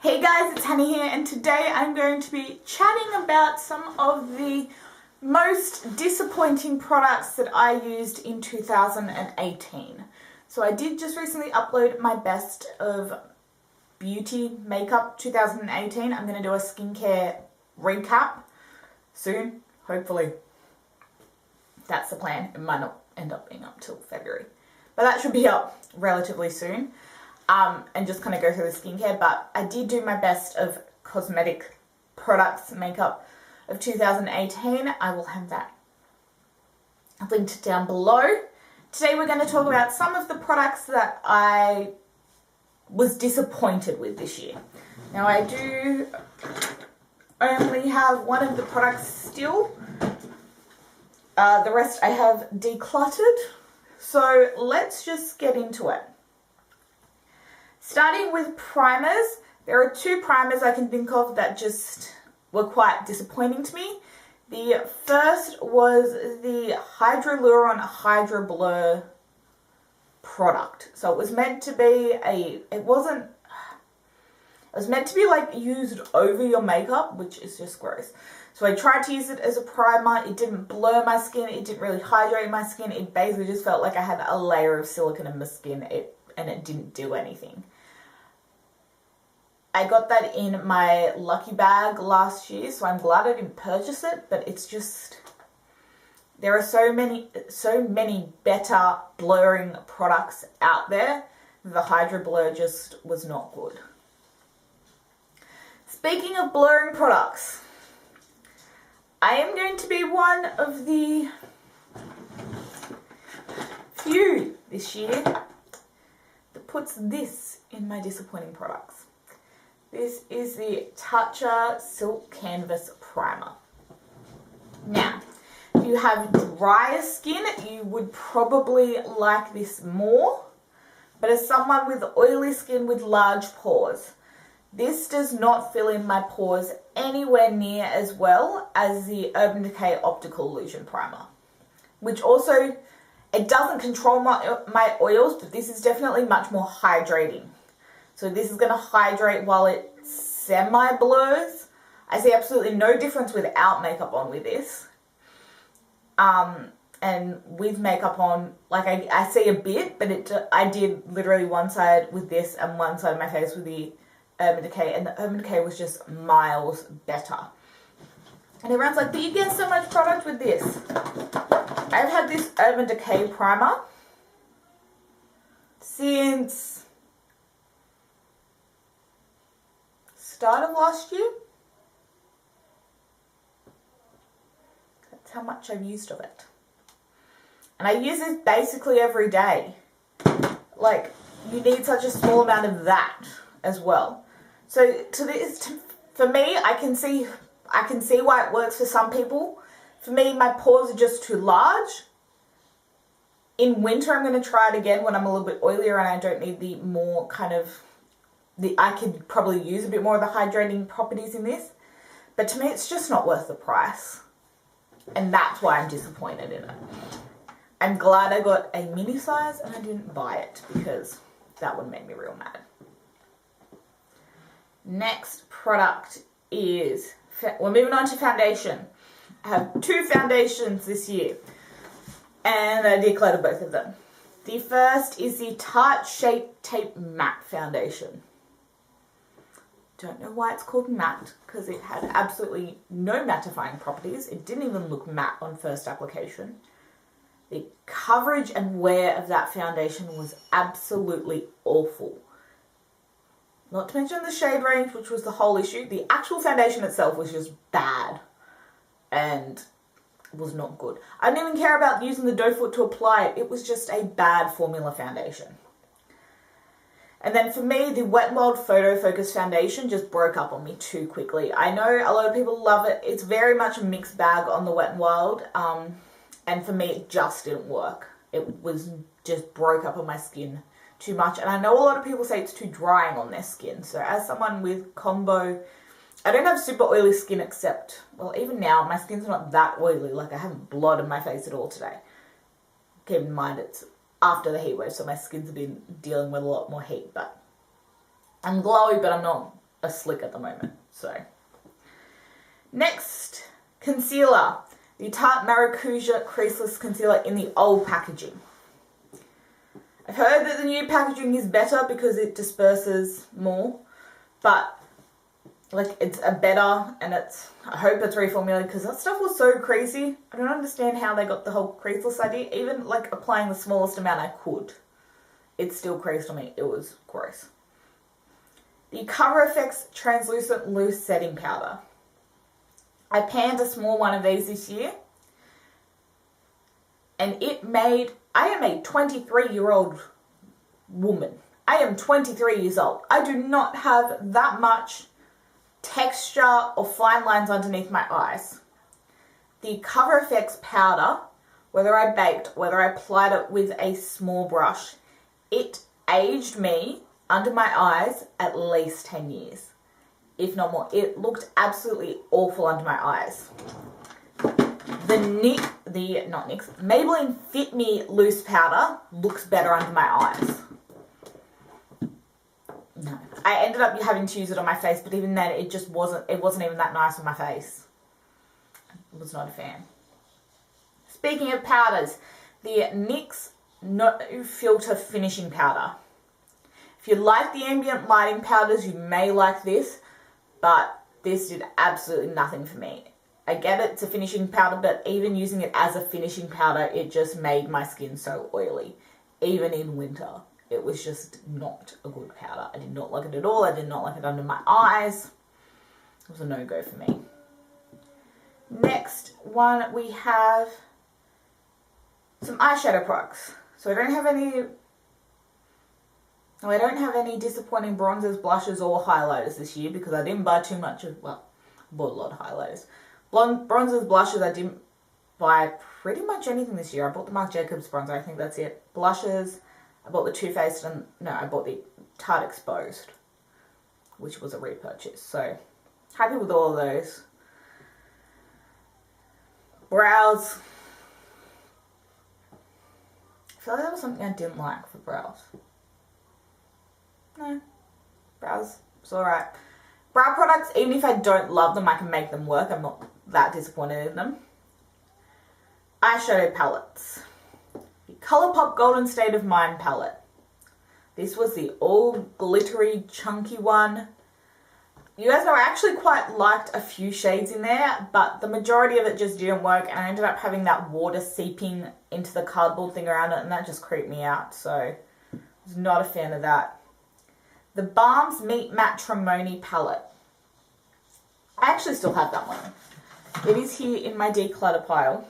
Hey guys, it's Hannah here, and today I'm going to be chatting about some of the most disappointing products that I used in 2018. So I did just recently upload my best of beauty makeup 2018. I'm going to do a skincare recap soon, hopefully. That's the plan. It might not end up being up till February, but that should be up relatively soon. And just kind of go through the skincare, but I did do my best of cosmetic products, makeup of 2018. I will have that linked down below. Today we're going to talk about some of the products that I was disappointed with this year. Now I do only have one of the products still. The rest I have decluttered. So let's just get into it. Starting with primers, there are two primers I can think of that just were quite disappointing to me. The first was the Hydroluron Hydra Blur product. So it was meant to be it was meant to be like used over your makeup, which is just gross. So I tried to use it as a primer. It didn't blur my skin. It didn't really hydrate my skin. It basically just felt like I had a layer of silicone in my skin and it didn't do anything. I got that in my lucky bag last year, so I'm glad I didn't purchase it, but it's just, there are so many better blurring products out there. The Hydra Blur just was not good. Speaking of blurring products, I am going to be one of the few this year that puts this in my disappointing products. This is the Tatcha Silk Canvas Primer. Now, if you have drier skin, you would probably like this more. But as someone with oily skin with large pores, this does not fill in my pores anywhere near as well as the Urban Decay Optical Illusion Primer. Which also, it doesn't control my oils, but this is definitely much more hydrating. So this is going to hydrate while it semi-blurs. I see absolutely no difference without makeup on with this. And with makeup on, like I see a bit, but I did literally one side with this and one side of my face with the Urban Decay, and the Urban Decay was just miles better. And everyone's like, but you get so much product with this. I've had this Urban Decay primer since start of last year. That's how much I've used of it. And I use this basically every day. Like, you need such a small amount of that as well. So for me, I can see why it works for some people. For me, my pores are just too large. In winter, I'm going to try it again when I'm a little bit oilier and I don't need the more kind of I could probably use a bit more of the hydrating properties in this. But to me, it's just not worth the price. And that's why I'm disappointed in it. I'm glad I got a mini size and I didn't buy it, because that would make me real mad. Next product is, we're moving on to foundation. I have two foundations this year. And I decluttered both of them. The first is the Tarte Shape Tape Matte Foundation. Don't know why it's called matte, because it had absolutely no mattifying properties. It didn't even look matte on first application. The coverage and wear of that foundation was absolutely awful. Not to mention the shade range, which was the whole issue. The actual foundation itself was just bad and was not good. I didn't even care about using the doe foot to apply it. It was just a bad formula foundation. And then for me, the Wet n Wild Photo Focus Foundation just broke up on me too quickly. I know a lot of people love it. It's very much a mixed bag on the Wet n Wild. And for me, it just didn't work. It was just broke up on my skin too much. And I know a lot of people say it's too drying on their skin. So as someone with combo, I don't have super oily skin except, well, even now, my skin's not that oily. Like, I haven't blood on my face at all today. Keep in mind, it's after the heat wave, so my skin's been dealing with a lot more heat, but I'm glowy, but I'm not a slick at the moment. So, next, concealer. The Tarte Maracuja Creaseless Concealer in the old packaging. I've heard that the new packaging is better because it disperses more, but like it's a better, and I hope it's reformulated because that stuff was so creasy. I don't understand how they got the whole creaseless idea. Even like applying the smallest amount I could, it still creased on me. It was gross. The Cover FX Translucent Loose Setting Powder. I panned a small one of these this year, and I am a 23-year-old woman. I am 23 years old. I do not have that much texture or fine lines underneath my eyes. The Cover FX powder, whether I baked, whether I applied it with a small brush, it aged me under my eyes at least 10 years, if not more. It looked absolutely awful under my eyes. Maybelline Fit Me Loose Powder looks better under my eyes. No. I ended up having to use it on my face, but even then it wasn't even that nice on my face. I was not a fan. Speaking of powders, the NYX No Filter Finishing Powder. If you like the ambient lighting powders, you may like this, but this did absolutely nothing for me. I get it's a finishing powder, but even using it as a finishing powder, it just made my skin so oily. Even in winter, it was just not a good powder. I did not like it at all. I did not like it under my eyes. It was a no-go for me. Next one, we have some eyeshadow products. So I don't have any disappointing bronzers, blushes, or highlighters this year because I didn't buy too much of, well, I bought a lot of highlighters. Bronzers, blushes, I didn't buy pretty much anything this year. I bought the Marc Jacobs bronzer, I think that's it. Blushes, I bought the Too Faced, I bought the Tarte Exposed, which was a repurchase. So, happy with all of those. Brows. I feel like that was something I didn't like for brows. No, brows, it's alright. Brow products, even if I don't love them, I can make them work. I'm not that disappointed in them. Eyeshadow palettes. The Colourpop Golden State of Mind palette. This was the all glittery, chunky one. You guys know I actually quite liked a few shades in there, but the majority of it just didn't work, and I ended up having that water seeping into the cardboard thing around it, and that just creeped me out, so I was not a fan of that. The Balms Meet Matrimony palette. I actually still have that one. It is here in my declutter pile.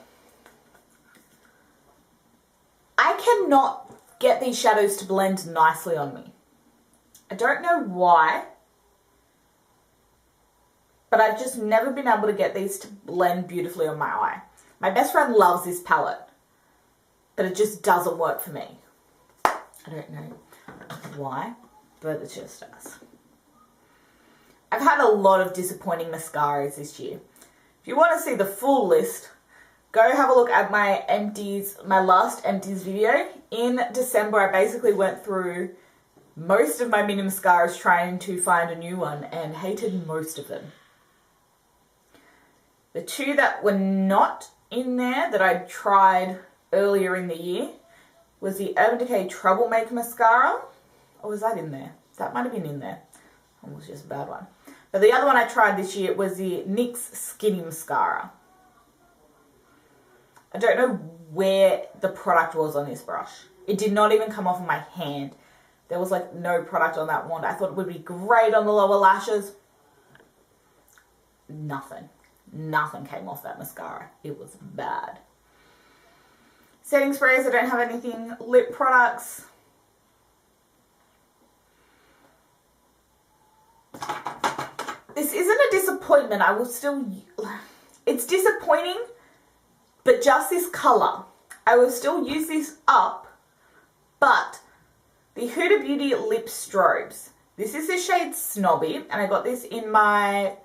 I cannot get these shadows to blend nicely on me. I don't know why, but I've just never been able to get these to blend beautifully on my eye. My best friend loves this palette, but it just doesn't work for me. I don't know why, but it just does. I've had a lot of disappointing mascaras this year. If you want to see the full list, go have a look at my last empties video. In December, I basically went through most of my mini mascaras trying to find a new one and hated most of them. The two that were not in there that I tried earlier in the year was the Urban Decay Troublemaker Mascara. Or was that in there? That might have been in there. It was just a bad one. But the other one I tried this year was the NYX Skinny Mascara. I don't know where the product was on this brush. It did not even come off of my hand. There was like no product on that wand. I thought it would be great on the lower lashes. Nothing. Nothing came off that mascara. It was bad. Setting sprays, I don't have anything. Lip products. This isn't a disappointment. I will still... It's disappointing, but just this colour. I will still use this up, but the Huda Beauty Lip Strobes. This is the shade Snobby, and I got this in my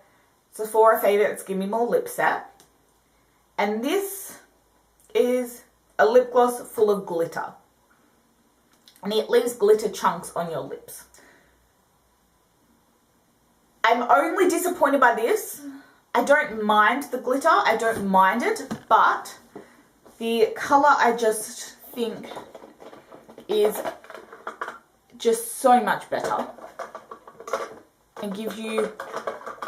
Sephora Favorites Give Me More lip set. And this is a lip gloss full of glitter. And it leaves glitter chunks on your lips. I I'm only disappointed by this. I don't mind the glitter, I don't mind it, but the colour I just think is just so much better and gives you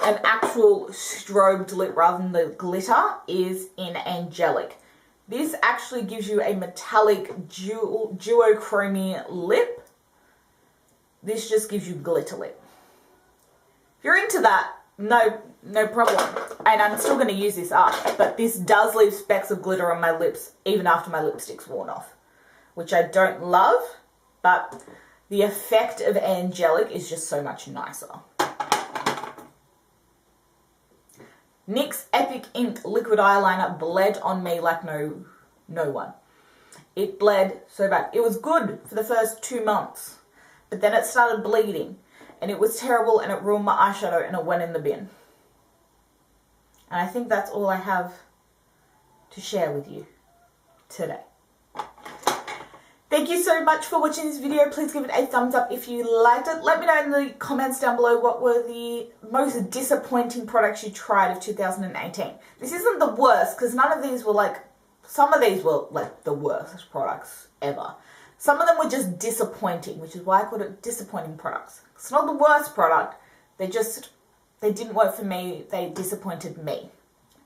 an actual strobed lip rather than the glitter is in Angelic. This actually gives you a metallic duochrome lip. This just gives you glitter lip. If you're into that, no problem. And I'm still going to use this up, but this does leave specks of glitter on my lips even after my lipstick's worn off, which I don't love, but the effect of Angelic is just so much nicer. NYX Epic Ink Liquid Eyeliner bled on me like no one. It bled so bad. It was good for the first 2 months, but then it started bleeding, and it was terrible, and it ruined my eyeshadow, and it went in the bin. And I think that's all I have to share with you today. Thank you so much for watching this video. Please give it a thumbs up if you liked it. Let me know in the comments down below what were the most disappointing products you tried of 2018. This isn't the worst, because none of these were like, some of these were like the worst products ever. Some of them were just disappointing, which is why I called it disappointing products. It's not the worst product, they didn't work for me, they disappointed me.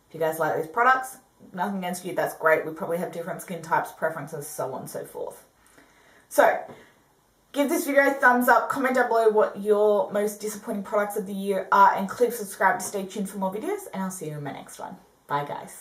If you guys like these products, nothing against you, that's great. We probably have different skin types, preferences, so on and so forth. So, give this video a thumbs up, comment down below what your most disappointing products of the year are, and click subscribe to stay tuned for more videos, and I'll see you in my next one. Bye guys.